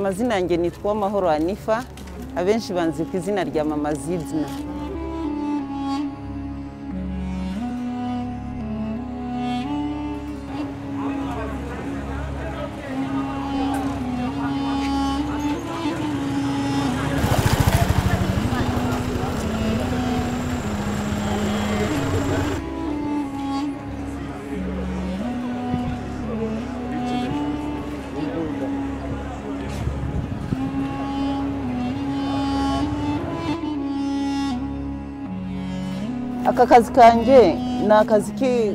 Amazina yanjye nitwa Amahoro Anifa, abenshi banzi ku izina rya Mama Zidna. Aka kazi kanjye ni akazi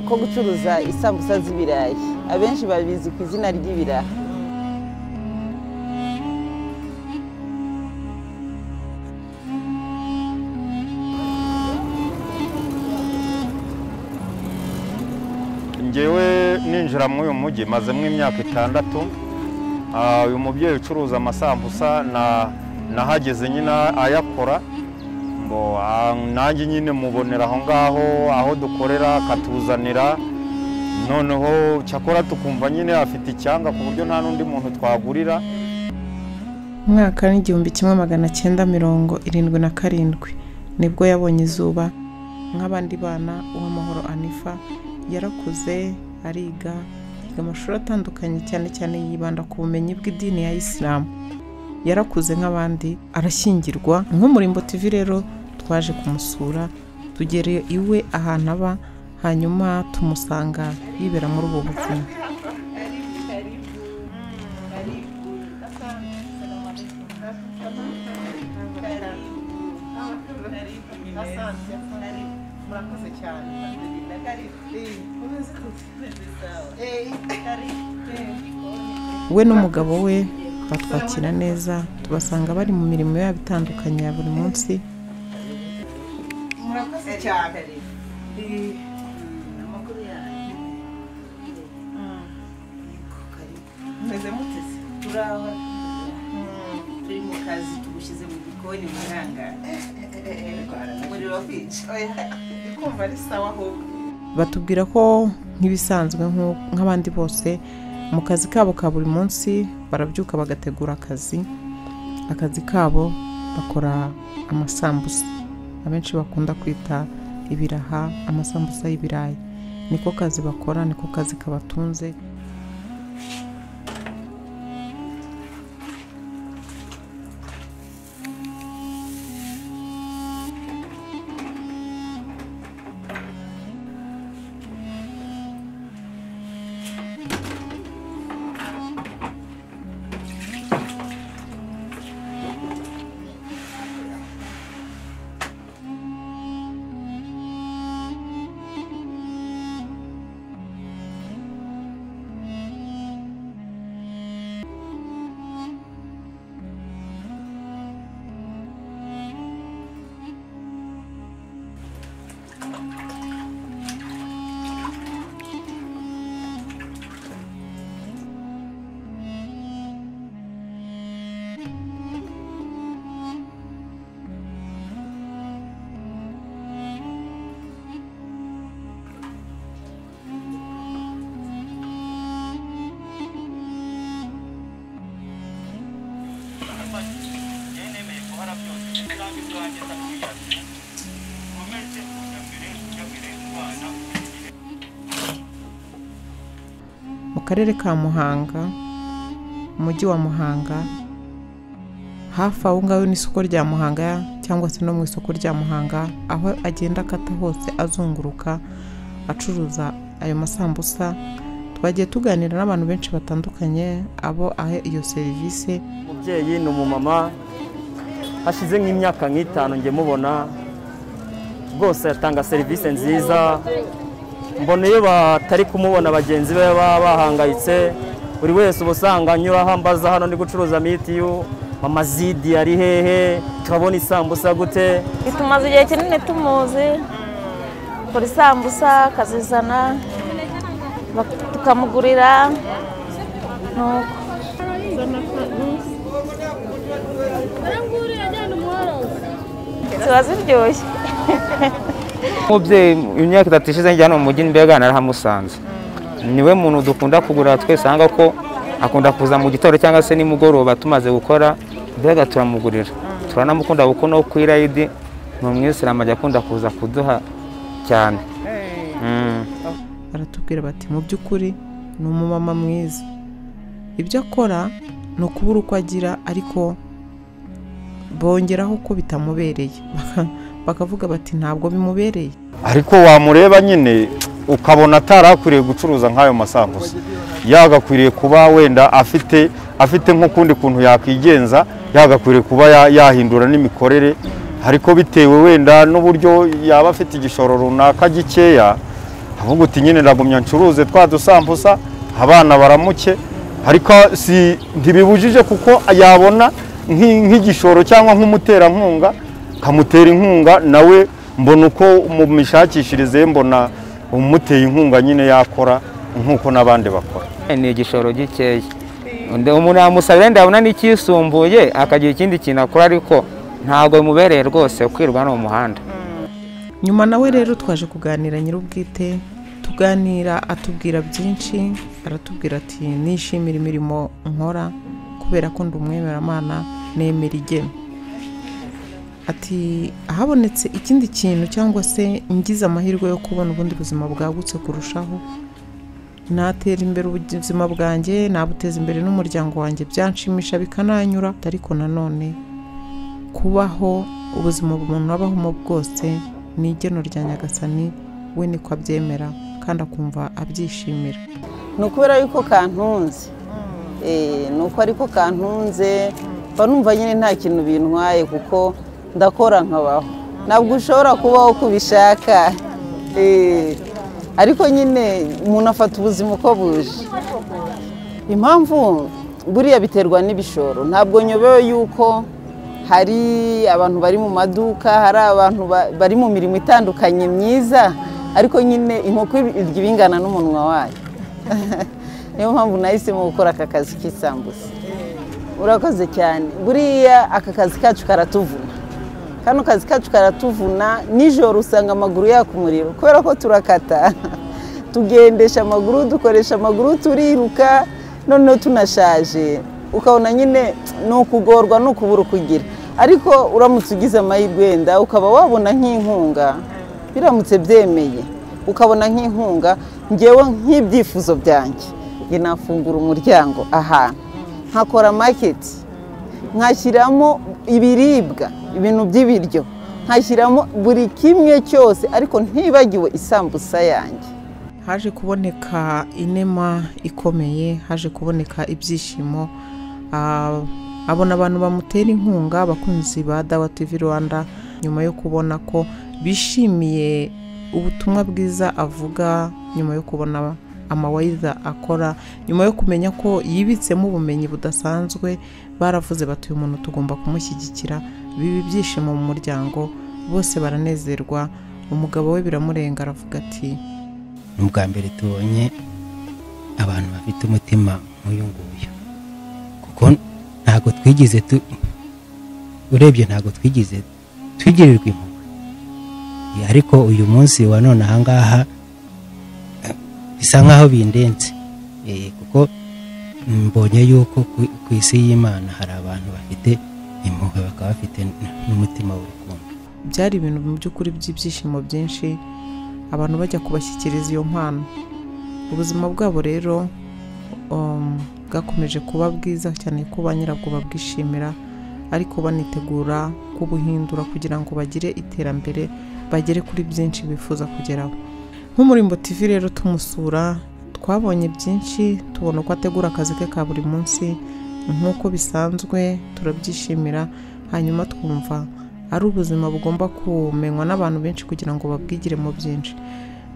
ko gucuruza isambusa z'ibirayi, abenshi babizi ku izina ry'ibiraha. Ngewe ninjira muri uyu mujyi mazemo imyaka 6. Uyu mubyeyi ucuruza amasambusa nahageze nyine ayakora. Nanjye nyine mubonera aho ngaho aho dukorera akatuzanira, noneho cyakora tukumva nyine afite icyanga ku buryo nta n'undi muntu twagurira. Mwaka ni 1977 nibwo yabonye izuba nk'abandi bana. Uwamahoro Anifa yarakuze ariga amashuri atandukanye, cyane cyane yibanda ku bumenyi bw'idini ya Islam. Yarakuze nk'abandi arashyingirwa. Nk'umurimbo TV rero twaje kumusura, tugere iwe ahantu aba, hanyuma tumusanga yibera muri ubu buzima. We n'umugabo we batwakira neza, tubasanga bari mu mirimo yabo itandukanye ya buri munsi. Murakoze cyane. Amakuru yanyu. Meze mutese. Turaho. Turi mu kazi tugushize mu gikoni muranga. Muri office. Ikumva ari sawa ho. Batubwira ko nk'ibisanzwe nk'abandi bose mu kazi kabo ka buri munsi barabyuka bagategura akazi kabo, bakora amasambusa, abenshi bakunda kwita ibiraha, amasambusa y'ibirayi. Niko kazi bakora, niko kazi kabatunze. Mu karere ka Muhanga, umujyi wa Muhanga, hafi aho ngaho n'isoko rya Muhanga, cyangwa se no mu isoko rya Muhanga, aho agenda akata hose azunguruka acuruza ayo masambusa. Twagiye tuganira n'abantu benshi batandukanye abo ahe iyo serivisi. Umubyeyi ni umumama, hashize nk'imyaka 5 nge mubona rwose yatanga serivisi nziza. Mbona iyo batari kumubona bagenzi be bahangayitse, buri wese ubusanga anyura hambaza hano ndi gucuruza mitiyu, Mama Zidi ari hehe, turabona isambusa gute. Tumaze igihe kinini tumuzi, kuri sambusa akazizana tukamugurira nuko ziba ziryoshye. Umubyeyi imyaka 3 ishize njyana mu mujyi mbega narahamusanze. Niwe muntu dukunda kugura twese hanga ko akunda kuza mu gitondo cyangwa se nimugoroba tumaze gukora mbega turamugurira turanamukunda kuko no ku irayidi ni umwisilamu ajya akunda kuza kuduha cyane. baratubwira bati mu by'ukuri ni umumama mwiza, ibyo akora ni ukubura uko agira ariko bongeraho ko bitamubereye bakavuga bati ntabwo bimubereye, ariko wamureba nyine ukabona atarakwiriye gucuruza nk'ayo masambusa, yagakwiriye kuba wenda afite nk'ukundi kuntu yakwigenza, yagakwiriye kuba yahindura n'imikorere, ariko bitewe wenda n'uburyo yaba afite igishoro runaka gikeya avuga uti nyine ndagumya ncuruze twa dusambusa abana baramuke, ariko ntibibujije kuko yabona nk'igishoro cyangwa nk'umuterankunga kamutera inkunga, nawe mbona uko mu mishakishirize mbona umuteye inkunga nyine yakora nk'uko n'abandi bakora. Ni igishoro gikeya, umuntu yamusaba wenda yabona n'ikisumbuye akagira ikindi kintu akora, ariko ntabwo bimubereye rwose kwirwa no mu muhanda. Nyuma nawe rero twaje kuganira nyir'ubwite, tuganira atubwira byinshi, aratubwira ati nishimira imirimo nkora kubera ko ndi umwemeramana nemera igeno. Ati ahabonetse ikindi kintu cyangwa se ngize amahirwe yo kubona ubundi buzima bwagutse kurushaho, natera imbere ubuzima bwanjye, nabuteza imbere n'umuryango wanjye, byanshimisha bikananyura, ariko nanone kubaho ubuzima umuntu abaho bwose ni igeno rya Nyagasani, we niko abyemera kandi akumva abyishimira. Ni ukubera yuko kantunze, ni uko ariko kantunze, numva nyine nta kintu bintwaye kuko ndakora nkabaho. Ntabwo ushobora kubaho uko ubishaka, ariko nyine umuntu afata ubuzima uko buje. Impamvu buriya biterwa n'ibishoro, ntabwo nyobewe yuko hari abantu bari mu maduka, hari abantu bari mu mirimo itandukanye myiza, ariko nyine inkoko irya ibingana n'umunwa wayo. Niyo mpamvu nahisemo gukora aka kazi k'isambusa. Urakoze cyane. Buriya aka kazi kacu karatuvuna, kano kazi kacu karatuvuna, nijoro usanga amaguru yaka umuriro kubera ko turakata tugendesha amaguru, dukoresha amaguru, turiruka, noneho tunashaje, ukabona nyine ni ukugorwa, ni ukubura ukugira. Ariko uramutse ugize amahirwe wenda ukaba wabona nk'inkunga, biramutse byemeye ukabona nk'inkunga, ngewe nk'ibyifuzo byanjye nge nafungura umuryango ahantu, nkakora market, nkashyiramo ibiribwa, ibintu by'ibiryo, nkashyiramo buri kimwe cyose, ariko ntibagiwe isambusa yanjye. Haje kuboneka inema ikomeye, haje kuboneka ibyishimo, abona abantu bamutera inkunga, abakunzi ba Dawa TV Rwanda, nyuma yo kubona ko bishimiye ubutumwa bwiza avuga, nyuma yo kubona amawayiza akora, nyuma yo kumenya ko yibitsemo ubumenyi budasanzwe, baravuze bati uyu muntu tugomba kumushyigikira, bibi byishimo mu muryango, bose baranezerwa. Umugabo we biramurenga, aravuga ati ubwa mbere tubonye abantu bafite umutima nk'uyu nguyu, kuko ntago twigize urebye ntago twigize twigirirwa impuhwe, ariko uyu munsi wa none ahangaha bisa nkaho bindenze, kuko mbonye yuko ku isi y'Imana hari abantu bafite impuhwe, bakaba bafite n'umutima w'urukundo. Byari ibintu mu by'ukuri by'ibyishimo byinshi, abantu bajya kubashyikiriza iyo mpano. Ubuzima bwabo rero bwakomeje kuba bwiza cyane, ko ba nyirabwo babwishimira, ariko banitegura kubuhindura kugira ngo bagire iterambere, bagere kuri byinshi bifuza kugeraho. Nk'umurimbo TV rero tumusura, twabonye byinshi, tubona ko ategura akazi ke ka buri munsi nk'uko bisanzwe, turabyishimira. Hanyuma twumva ari ubuzima bugomba kumenywa n'abantu benshi kugira ngo babwigiremo byinshi.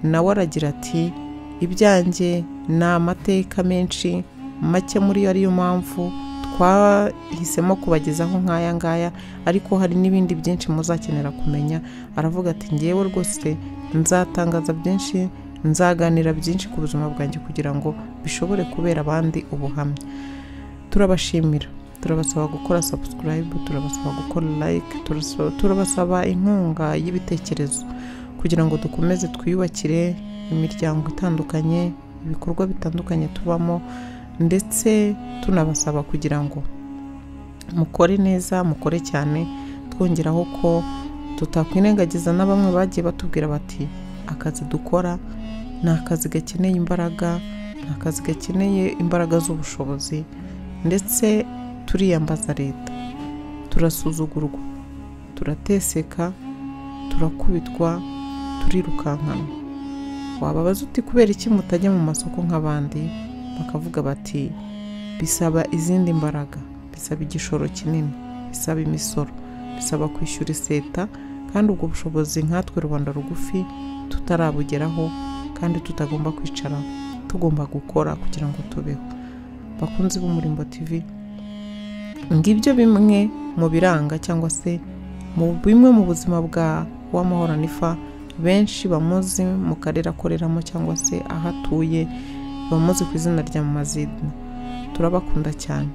Nawe aragira ati ibyanjye ni amateka menshi, make muri yo, ariyo mpamvu twahisemo kubagezaho nk'aya ngaya, ariko hari n'ibindi byinshi muzakenera kumenya. Aravuga ati ngewe rwose nzatangaza byinshi, nzaganira byinshi ku buzima bwanjye kugira ngo bishobore kubera abandi ubuhamya. Turabashimira, turabasaba gukora subscribe, turabasaba gukora like, turabasaba inkunga y'ibitekerezo kugira ngo dukomeze twiyubakire imiryango itandukanye, ibikorwa bitandukanye tubamo, ndetse tunabasaba kugira ngo mukore neza, mukore cyane, twongeraho ko tutakwirengagiza na bamwe bagiye batubwira bati akazi dukora ni akazi gakeneye imbaraga, ni akazi gakeneye imbaraga z'ubushobozi, ndetse turiyambaza leta, turasuzugurwa, turateseka, turakubitwa, turirukankana. Wababaza uti kubera iki mutajya mu masoko nk'abandi? Bakavuga bati bisaba izindi mbaraga, bisaba igishoro kinini, bisaba imisoro, bisaba kwishyura iseta, kandi ubwo bushobozi nkatwe rubanda rugufi tutarabugeraho, kandi tutagomba kwicara, tugomba gukora kugira ngo tubeho. Bakunzi b'Umurimbo TV, ngibyo bimwe mu biranga cyangwa se mu bimwe mu buzima bwa Uwamahoro Anifa. Benshi bamuzi mu karere akoreramo cyangwa se aho atuye, bamuzi ku izina rya Mazidna. Turabakunda cyane.